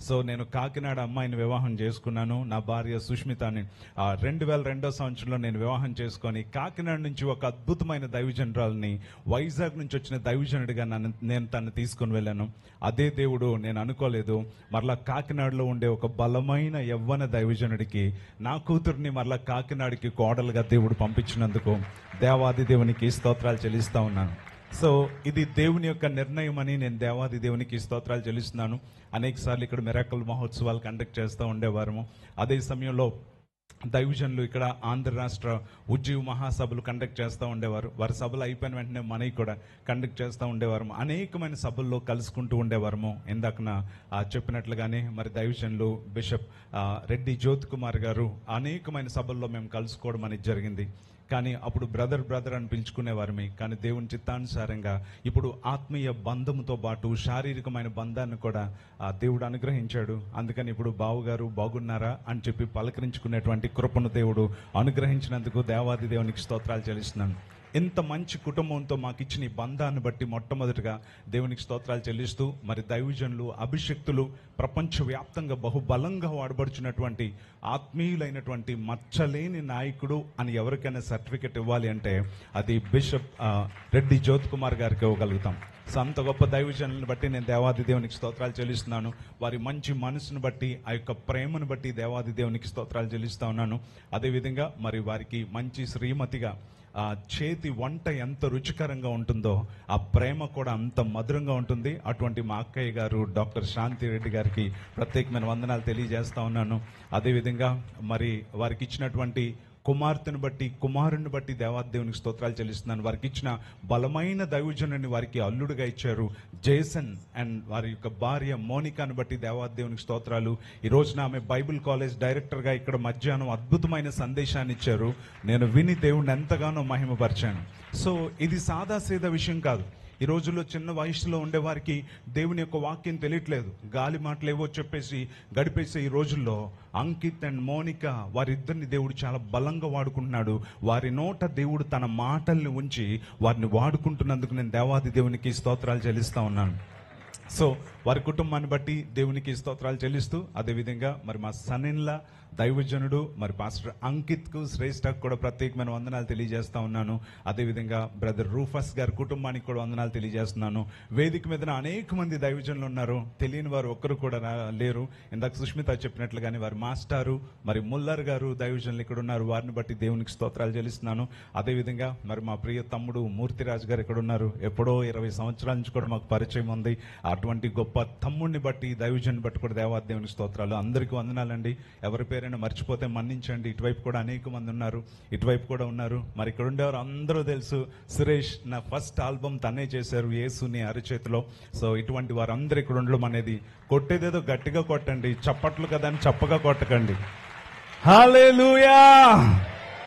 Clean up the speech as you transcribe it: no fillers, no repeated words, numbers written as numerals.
So నేను కాకినాడ అమ్మాయిని వివాహం చేసుకున్నాను. నా భార్య సుష్మితని 2002 సంవత్సరంలో నేను వివాహం చేసుకొని కాకినాడ నుంచి ఒక అద్భుతమైన దైవజనరాలని, వైజాగ్ నుంచి వచ్చిన దైవజనుడిగా నేను తను తీసుకుని వెళ్ళాను. అదే దేవుడు, నేను అనుకోలేదు మరలా కాకినాడలో ఉండే ఒక బలమైన యవ్వన దైవజనుడికి నా కూతుర్ని మరలా కాకినాడకి కోడలుగా దేవుడు పంపించినందుకు దేవాది దేవునికి స్తోత్రాలు చెల్లిస్తా ఉన్నాను. సో ఇది దేవుని యొక్క నిర్ణయం అని నేను దేవాది దేవునికి స్తోత్రాలు చెల్లిస్తున్నాను. అనేక సార్లు ఇక్కడ మిరాకల్ మహోత్సవాలు కండక్ట్ చేస్తూ ఉండేవారము. అదే సమయంలో దైవజనులు ఇక్కడ ఆంధ్ర రాష్ట్ర ఉజ్జీవ మహాసభలు కండక్ట్ చేస్తూ ఉండేవారు. వారి సభలు అయిపోయిన వెంటనే మనకి కూడా కండక్ట్ చేస్తూ ఉండేవారు. అనేకమైన సభల్లో కలుసుకుంటూ ఉండేవారము. ఇందాకన చెప్పినట్లుగానే మరి దైవజనులు బిషప్ రెడ్డి జ్యోతి కుమార్ గారు అనేకమైన సభల్లో మేము కలుసుకోవడం అనేది జరిగింది. కానీ అప్పుడు బ్రదర్ అని పిలుచుకునేవారమే. కానీ దేవుని చిత్తానుసారంగా ఇప్పుడు ఆత్మీయ బంధముతో పాటు శారీరకమైన బంధాన్ని కూడా దేవుడు అనుగ్రహించాడు. అందుకని ఇప్పుడు బావుగారు బాగున్నారా అని చెప్పి పలకరించుకునేటువంటి కృపను దేవుడు అనుగ్రహించినందుకు దేవాది దేవునికి స్తోత్రాలు చెల్లిస్తున్నాను. ఇంత మంచి కుటుంబంతో మాకు ఇచ్చిన ఈ బంధాన్ని బట్టి మొట్టమొదటిగా దేవునికి స్తోత్రాలు చెల్లిస్తూ, మరి దైవజనులు అభిషక్తులు ప్రపంచవ్యాప్తంగా బహుబలంగా వాడబడుచున్నటువంటి ఆత్మీయులైనటువంటి మచ్చలేని నాయకుడు అని ఎవరికైనా సర్టిఫికెట్ ఇవ్వాలి అంటే అది బిషప్ రెడ్డి జ్యోతి కుమార్ గారికి ఇవ్వగలుగుతాం. సో అంత గొప్ప దైవజనులను బట్టి నేను దేవాది దేవునికి స్తోత్రాలు చెల్లిస్తున్నాను. వారి మంచి మనసును బట్టి, ఆ యొక్క ప్రేమను బట్టి దేవాది దేవునికి స్తోత్రాలు చెల్లిస్తా ఉన్నాను. అదేవిధంగా మరి వారికి మంచి శ్రీమతిగా చేతి వంట ఎంత రుచికరంగా ఉంటుందో ఆ ప్రేమ కూడా అంత మధురంగా ఉంటుంది. అటువంటి మా అక్కయ్య గారు డాక్టర్ శాంతి రెడ్డి గారికి ప్రత్యేకమైన వందనాలు తెలియజేస్తా ఉన్నాను. అదేవిధంగా మరి వారికి ఇచ్చినటువంటి కుమార్తెను బట్టి, కుమారుని బట్టి దేవాది దేవునికి స్తోత్రాలు చెల్లిస్తున్నాను. వారికి ఇచ్చిన బలమైన దైవజనుని వారికి అల్లుడుగా ఇచ్చారు జేసన్, అండ్ వారి యొక్క భార్య మోనికాను బట్టి దేవాది దేవునికి స్తోత్రాలు. ఈ రోజున ఆమె బైబిల్ కాలేజ్ డైరెక్టర్గా ఇక్కడ మధ్యాహ్నం అద్భుతమైన సందేశాన్ని ఇచ్చారు. నేను విని దేవుడిని ఎంతగానో మహిమపరిచాను. సో ఇది సాదాసీదా విషయం కాదు. ఈ రోజుల్లో చిన్న వయసులో ఉండే వారికి దేవుని యొక్క వాక్యం తెలియట్లేదు. గాలి మాటలు ఏవో చెప్పేసి గడిపేసే ఈ రోజుల్లో అంకిత్ అండ్ మోనిక వారిద్దరిని దేవుడు చాలా బలంగా వాడుకుంటున్నాడు. వారి నోట దేవుడు తన మాటల్ని ఉంచి వారిని వాడుకుంటున్నందుకు నేను దేవాది దేవునికి స్తోత్రాలు చెల్లిస్తా ఉన్నాను. సో వారి కుటుంబాన్ని బట్టి దేవునికి స్తోత్రాలు చెల్లిస్తూ, అదేవిధంగా మరి మా సన్నిన్లా దైవజనుడు మరి పాస్టర్ అంకిత్కు, శ్రేష్ఠకు కూడా ప్రత్యేకమైన వందనాలు తెలియజేస్తా ఉన్నాను. అదేవిధంగా బ్రదర్ రూఫస్ గారి కుటుంబానికి కూడా వందనాలు తెలియజేస్తున్నాను. వేదిక మీద అనేక మంది దైవజనులు ఉన్నారు, తెలియని వారు ఒక్కరు కూడా లేరు. ఇందాక సుష్మిత చెప్పినట్లుగానే వారి మాస్టారు మరి ముల్లర్ గారు దైవజనులు ఇక్కడ ఉన్నారు. వారిని బట్టి దేవునికి స్తోత్రాలు చెల్లిస్తున్నాను. అదేవిధంగా మరి మా ప్రియ తమ్ముడు మూర్తిరాజు గారు ఇక్కడ ఉన్నారు. ఎప్పుడో 20 సంవత్సరాల నుంచి కూడా మాకు పరిచయం ఉంది. అటువంటి గొప్ప తమ్ముడిని బట్టి, దైవజనుని బట్టి కూడా దేవాది దేవునికి స్తోత్రాలు. అందరికీ వందనాలండి. ఎవరి పేరైనా మర్చిపోతే మన్నించండి. ఇటువైపు కూడా అనేక మంది ఉన్నారు, ఇటువైపు కూడా ఉన్నారు. మరి ఇక్కడ ఉండేవారు అందరూ తెలుసు. సురేష్ నా ఫస్ట్ ఆల్బమ్ తనే చేశారు, యేసుని అరచేతిలో. సో ఇటువంటి వారందరూ ఇక్కడ ఉండడం అనేది, కొట్టేదేదో గట్టిగా కొట్టండి, చప్పట్లు కదా అని చప్పగా కొట్టకండి. హల్లెలూయా.